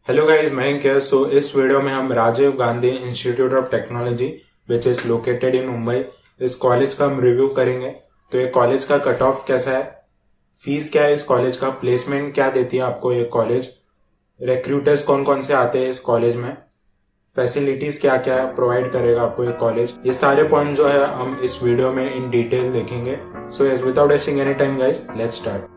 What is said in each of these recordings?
Hello guys, Mayank है। सो इस video में हम Rajiv Gandhi institute of technology which is located in Mumbai, इस कॉलेज का हम रिव्यू करेंगे। तो ये कॉलेज का कट ऑफ कैसा है, फीस क्या है इस कॉलेज का, प्लेसमेंट क्या देती है आपको ये कॉलेज, रिक्रूटर्स कौन कौन से आते हैं इस कॉलेज में, फैसिलिटीज क्या क्या प्रोवाइड करेगा आपको ये कॉलेज, ये सारे पॉइंट जो है हम इस वीडियो में इन डिटेल देखेंगे। So yes, without wasting any time guys, let's start.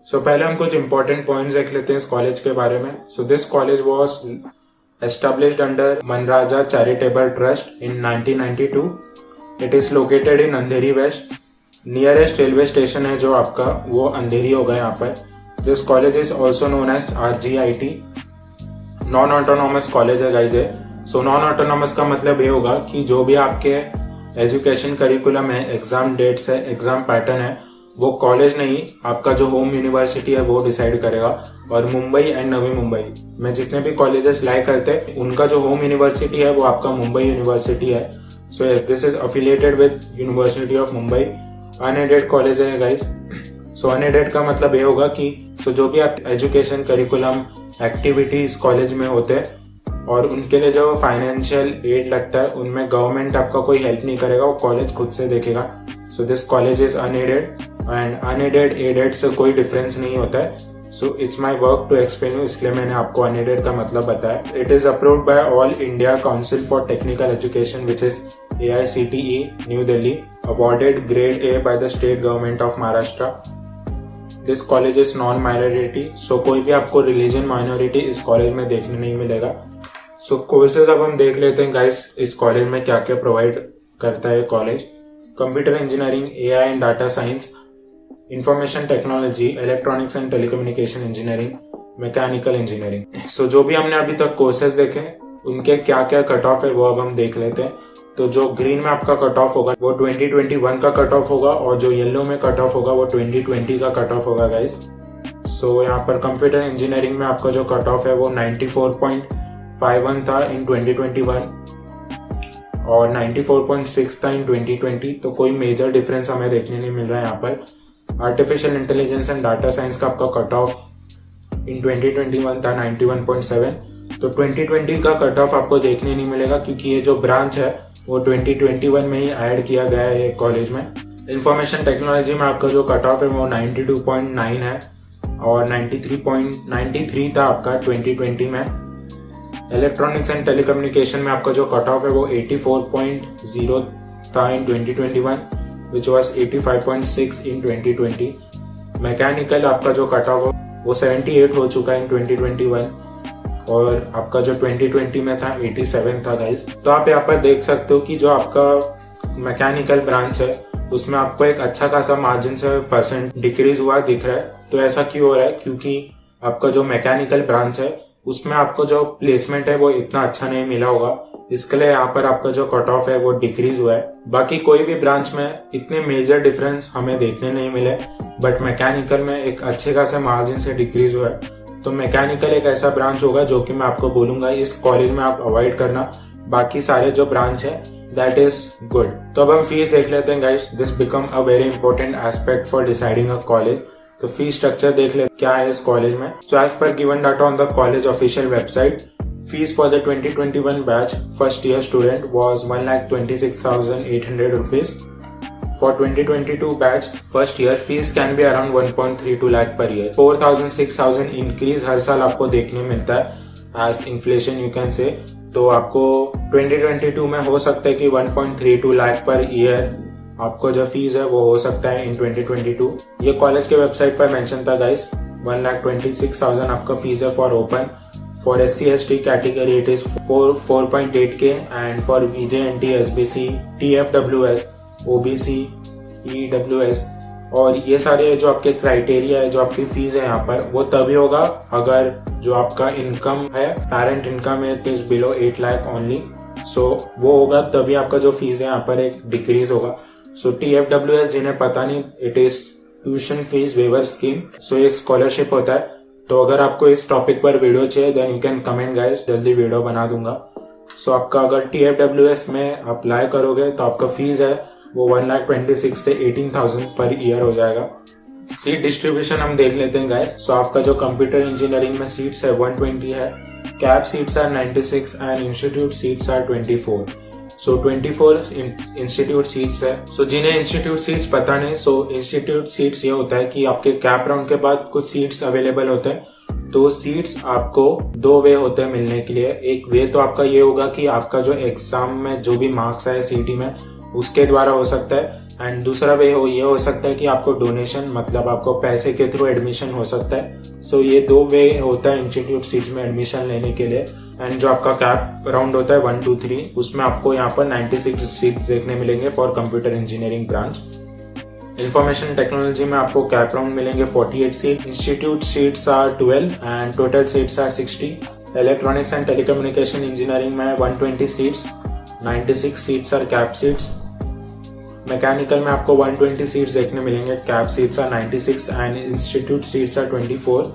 So पहले हम कुछ इंपॉर्टेंट पॉइंट्स देख लेते हैं इस कॉलेज के बारे में। So this college was established under Manraja charitable trust in 1992। It is located in Andheri west. Nearest railway station है जो आपका वो अंधेरी होगा यहाँ पर। This college is also known as RGIT। Non autonomous college है गाइज है। सो नॉन ऑटोनॉमस का मतलब ये होगा कि जो भी आपके एजुकेशन करिकुलम है, एग्जाम डेट्स है, एग्जाम पैटर्न है, वो कॉलेज नहीं, आपका जो होम यूनिवर्सिटी है वो डिसाइड करेगा। और मुंबई एंड नवी मुंबई में जितने भी कॉलेजेस लाई करते हैं, उनका जो होम यूनिवर्सिटी है वो आपका मुंबई यूनिवर्सिटी है। सो yes, this is affiliated with university of Mumbai. Unaided college है गाइस। सो अनएडेड का मतलब ये होगा कि जो भी आप एजुकेशन करिकुलम एक्टिविटीज कॉलेज में होते हैं और उनके लिए जो फाइनेंशियल एड लगता है, उनमें गवर्नमेंट आपका कोई हेल्प नहीं करेगा, वो कॉलेज खुद से देखेगा। So this college is unaided and unaided aided से कोई डिफरेंस नहीं होता है। So it's my work to explain you, इसलिए मैंने आपको अनएडेड का मतलब बताया। It is approved by All India Council for Technical Education which is AICTE New Delhi, awarded grade A by the state government of Maharashtra. This college is non minority. So कोई भी आपको religion minority इस college में देखने नहीं मिलेगा। सो courses अब हम देख लेते हैं गाइस, इस कॉलेज में क्या क्या प्रोवाइड करता है college. Computer engineering, AI and data science, information technology, electronics and telecommunication engineering, mechanical engineering. So जो भी हमने अभी तक कोर्सेज देखे, उनके क्या क्या कट ऑफ है वो अब हम देख लेते हैं। तो जो ग्रीन में आपका कट ऑफ होगा वो 2021 का कट ऑफ होगा, और जो येलो में कट ऑफ होगा वो 2020 का कट ऑफ होगा गाइस। सो यहाँ पर कंप्यूटर इंजीनियरिंग में आपका जो कट ऑफ है वो 94.51 था इन 2021 और 94.6 था इन 2020। तो कोई मेजर डिफरेंस हमें देखने नहीं मिल रहा है यहाँ पर। Artificial intelligence and data science का आपका कट ऑफ इन 2021 था 91.7। तो 2020 का कट ऑफ आपको देखने नहीं मिलेगा, क्योंकि ये जो ब्रांच है वो 2021 में ही ऐड किया गया है कॉलेज में। इंफॉर्मेशन टेक्नोलॉजी में आपका जो कट ऑफ है वो 92.9 है और 93 था आपका 2020 में। इलेक्ट्रॉनिक्स एंड टेलीकम्युनिकेशन में आपका जो कट ऑफ है वो 84.0 था इन 2021 which was 85.6 in 2020। मैकेनिकल आपका जो कट ऑफ वो 78 हो चुका है इन 2021 और आपका जो 2020 में था 87 था गाइस। तो आप यहाँ पर देख सकते हो कि जो आपका मैकेनिकल ब्रांच है उसमें आपको एक अच्छा खासा मार्जिन से परसेंट डिक्रीज हुआ दिख रहा है। तो ऐसा क्यों हो रहा है, क्योंकि आपका जो मैकेनिकल ब्रांच है उसमें आपको जो प्लेसमेंट है वो इतना अच्छा नहीं मिला होगा, इसके लिए यहाँ पर आपका जो कट ऑफ है वो डिक्रीज हुआ है। बाकी कोई भी ब्रांच में इतने मेजर डिफरेंस हमें देखने नहीं मिले, बट मैकेनिकल में एक अच्छे खासे मार्जिन से डिक्रीज हुआ है। तो मैकेनिकल एक ऐसा ब्रांच होगा जो कि मैं आपको बोलूंगा इस कॉलेज में आप अवॉइड करना। बाकी सारे जो ब्रांच है दैट इज गुड। तो अब हम फीस देख लेते हैं guys. This become a very important aspect for deciding a college. तो फीस स्ट्रक्चर देख लेते क्या है इस कॉलेज में। So as per given data on the college official website, fees for the 2021 batch first year student was 1,26,800 rupees. For 2022 batch first year fees can be around 1.32 lakh per year. 4,000-6,000 increase हर साल आपको देखने मिलता है as inflation you can say। तो आपको 2022 में हो सकता है कि 1.32 लाख पर ईयर आपको जो फीस है वो हो सकता है इन 2022। ये कॉलेज के वेबसाइट पर मेंशन था गाइस। 1,26,000 आपका फीस है for open. For SC/ST category it is 4.8K and for VJ/NT, SBC, TFWS, OBC, EWS और ये सारे जो आपके क्राइटेरिया है, जो आपकी फीस है यहाँ पर, वो तभी होगा अगर जो आपका इनकम है, पेरेंट इनकम है, it is below 8 lakh only. So वो होगा तभी आपका जो फीस है यहाँ पर एक डिक्रीज होगा। सो TFWS जिन्हें पता नहीं, it is tuition fee waiver scheme. So एक स्कॉलरशिप होता है। तो अगर आपको इस टॉपिक पर वीडियो चाहिए then you can comment guys, जल्दी वीडियो बना दूंगा। सो आपका अगर TFWS में अप्लाई करोगे तो आपका फीस है वो 1,26,000 से 18,000 पर ईयर हो जाएगा। सीट डिस्ट्रीब्यूशन हम देख लेते हैं गाइस। सो आपका जो कंप्यूटर इंजीनियरिंग में सीट्स है 120 है, cap seats are 96 and institute seats are 24। So 24 institute seats है। सो जिन्हें इंस्टीट्यूट सीट्स पता नहीं, सो इंस्टीट्यूट सीट्स ये होता है कि आपके कैप राउंड के बाद कुछ सीट्स अवेलेबल होते हैं। तो सीट्स आपको दो वे होते हैं मिलने के लिए। एक वे तो आपका ये होगा कि आपका जो एग्जाम में जो भी मार्क्स आए सीटी में उसके द्वारा हो सकता है, एंड दूसरा वे ये हो सकता है कि आपको डोनेशन मतलब आपको पैसे के थ्रू एडमिशन हो सकता है। सो ये दो वे होता है इंस्टीट्यूट सीट्स में एडमिशन लेने के लिए। एंड जो आपका कैप राउंड होता है 1, 2, 3 उसमें आपको यहाँ पर 96 सीट्स देखने मिलेंगे for computer engineering branch. Information technology में आपको कैप राउंड मिलेंगे 48 seat, institute seats are 12 and total seats are 60। Electronics and telecommunication engineering में 120 seats, 96 seats are cap seats. Mechanical में आपको 120 सीट्स देखने मिलेंगे, cap seats are 96 and institute seats are 24।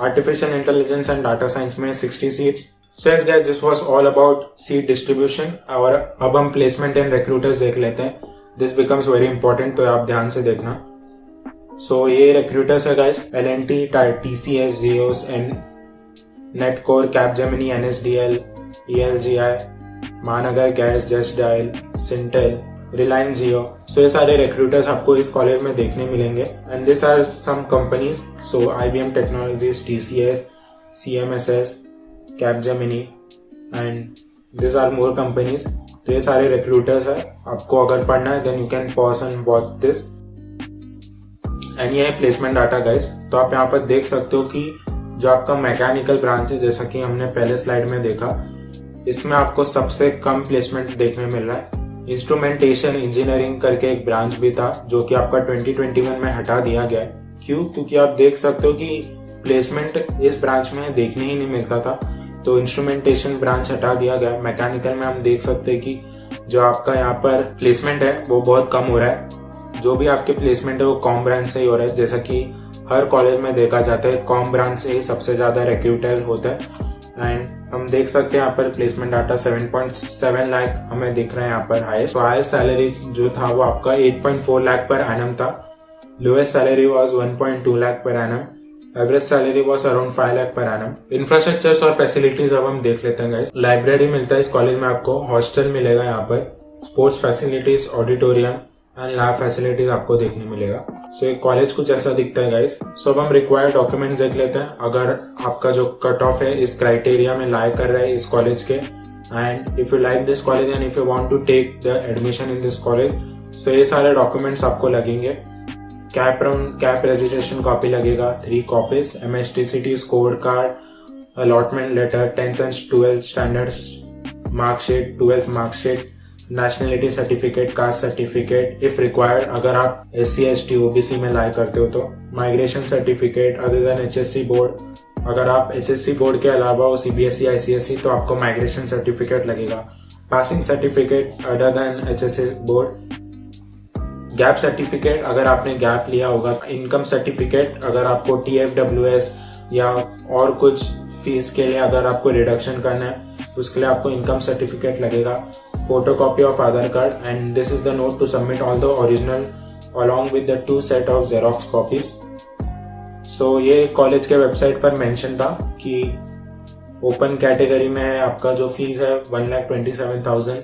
Artificial intelligence and data science में 60 seats. So yes guys, this was all about seat distribution. और अब हम placement and recruiters देख लेते हैं। दिस बिकम्स वेरी इंपॉर्टेंट, तो आप ध्यान से देखना। सो ये रिक्रूटर्स है guys, L&T, TCS, Zeus, Netcore, Capgemini, NSDL, ELGI, Mahanagar Gas, Just Dial, Syntel, Reliance Jio. So ये सारे रिक्रूटर्स आपको इस कॉलेज में देखने मिलेंगे। And this are some companies, so IBM technologies, TCS, CMSS, Capgemini and this are more companies. तो ये सारे रिक्रूटर्स है। आपको अगर पढ़ना है then you can pause and watch this. And ये है प्लेसमेंट डाटा गाइस। तो आप यहाँ पर देख सकते हो कि जो आपका मैकेनिकल ब्रांच है, जैसा कि हमने पहले स्लाइड में देखा, इसमें आपको सबसे कम प्लेसमेंट देखने मिल रहा है। इंस्ट्रूमेंटेशन इंजीनियरिंग करके एक ब्रांच भी था जो कि आपका 2021 में हटा दिया गया है। क्यों? क्योंकि आप देख सकते हो कि प्लेसमेंट इस ब्रांच में देखने ही नहीं मिलता था, तो इंस्ट्रूमेंटेशन ब्रांच हटा दिया गया। मैकेनिकल में हम देख सकते हैं कि जो आपका यहाँ पर प्लेसमेंट है वो बहुत कम हो रहा है। जो भी आपके प्लेसमेंट है वो कॉम ब्रांच से ही हो रहा है। जैसा कि हर कॉलेज में देखा जाता है, कॉम ब्रांच से ही सबसे ज्यादा रिक्रूटर होता है। एंड हम देख सकते हैं यहाँ पर प्लेसमेंट डाटा 7.7 लाख हमें दिख रहा है यहाँ पर हाईएस्ट। हाईएस्ट सैलरी जो था वो आपका 8.4 लाख पर एनम था। Lowest salary was 1.2 lakh per annum. Average salary was around 5 lakh per annum. Infrastructures और फैसिलिटीज अब हम देख लेते हैं गाइस। लाइब्रेरी मिलता है इस कॉलेज में आपको, हॉस्टल मिलेगा यहाँ पर, sports facilities, auditorium and lab facilities आपको देखने मिलेगा। सो एक कॉलेज कुछ ऐसा दिखता है गाइस। सो अब हम रिक्वायर्ड डॉक्यूमेंट्स देख लेते हैं। अगर आपका जो कट ऑफ है इस क्राइटेरिया में लाई कर रहा है इस कॉलेज के, and if you like this college and if you want to take the admission in this college, so ये सारे डॉक्यूमेंट्स आपको लगेंगे। कैप रजिस्ट्रेशन कॉपी लगेगा 3 copies, MSTCT score card, allotment letter, 10th and 12th standards marksheet, 12th marksheet, nationality certificate, caste certificate if required अगर आप SC ST OBC में लाई करते हो तो, migration certificate other than HSC board. अगर आप HSC board के अलावा हो CBSE ICSE तो आपको माइग्रेशन सर्टिफिकेट लगेगा। Passing certificate other than HSC board. Gap certificate अगर आपने गैप लिया होगा। इनकम सर्टिफिकेट अगर आपको TFWS या और कुछ फीस के लिए अगर आपको रिडक्शन करना है उसके लिए आपको इनकम सर्टिफिकेट लगेगा। Photocopy of Aadhaar card and this is the note to submit all the original along with the 2 set of Xerox copies. सो ये कॉलेज के वेबसाइट पर मेंशन था कि ओपन कैटेगरी में आपका जो फीस है 1,27,000,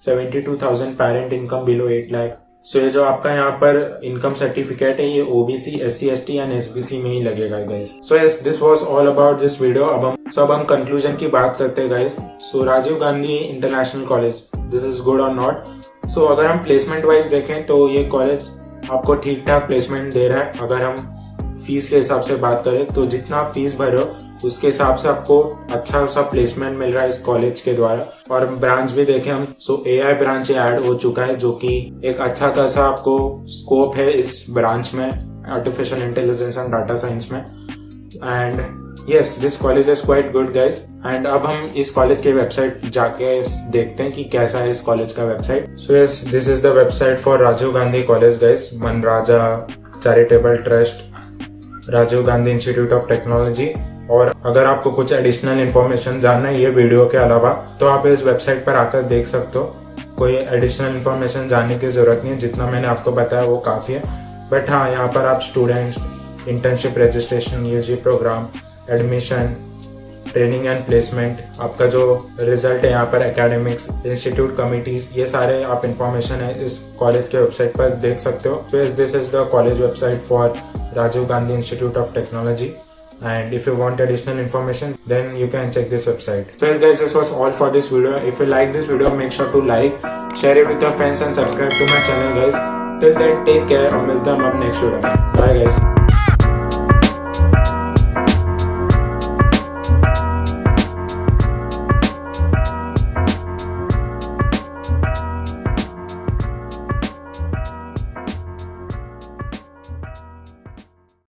72,000 पेरेंट इनकम बिलो 8 लाख। सो ये जो आपका यहाँ पर इनकम सर्टिफिकेट है ये OBC, SC ST and SBC में ही लगेगा guys. So yes, this was all about this video. अब हम कंक्लूजन की बात करते हैं guys. So Rajiv Gandhi international college, this is good और नॉट? सो अगर हम प्लेसमेंट वाइज देखें तो ये कॉलेज आपको ठीक ठाक प्लेसमेंट दे रहा है। अगर हम फीस के हिसाब से बात करें तो जितना आप फीस भर रहे हो उसके हिसाब से आपको अच्छा सा प्लेसमेंट मिल रहा है इस कॉलेज के द्वारा। और ब्रांच भी देखें हम, सो AI ब्रांच ऐड हो चुका है जो कि एक अच्छा खासा आपको स्कोप है इस ब्रांच में, artificial intelligence and data science में। And yes, this college is quite good guys. And अब हम इस कॉलेज के वेबसाइट जाके देखते हैं कि कैसा है इस कॉलेज का website. So yes, this is the website for Rajiv Gandhi college guys. Manraja charitable trust, Rajiv Gandhi institute of technology. और अगर आपको कुछ एडिशनल इन्फॉर्मेशन जानना है ये वीडियो के अलावा, तो आप इस वेबसाइट पर आकर देख सकते हो। कोई एडिशनल इन्फॉर्मेशन जानने की जरूरत नहीं है, जितना मैंने आपको बताया वो काफ़ी है। बट हाँ, यहाँ पर आप students, internship registration, UG program, admission, training and placement, आपका जो रिजल्ट है यहाँ पर, एकेडमिक्स, इंस्टीट्यूट कमिटीज, ये सारे आप इंफॉर्मेशन है इस कॉलेज के वेबसाइट पर देख सकते हो। So this is the college website for Rajiv Gandhi Institute of Technology, and if you want additional information then you can check this website. So yes guys, this was all for this video. If you like this video, make sure to like, share it with your friends and subscribe to my channel guys. Till then, take care और मिलते हैं हम next video में। Bye guys.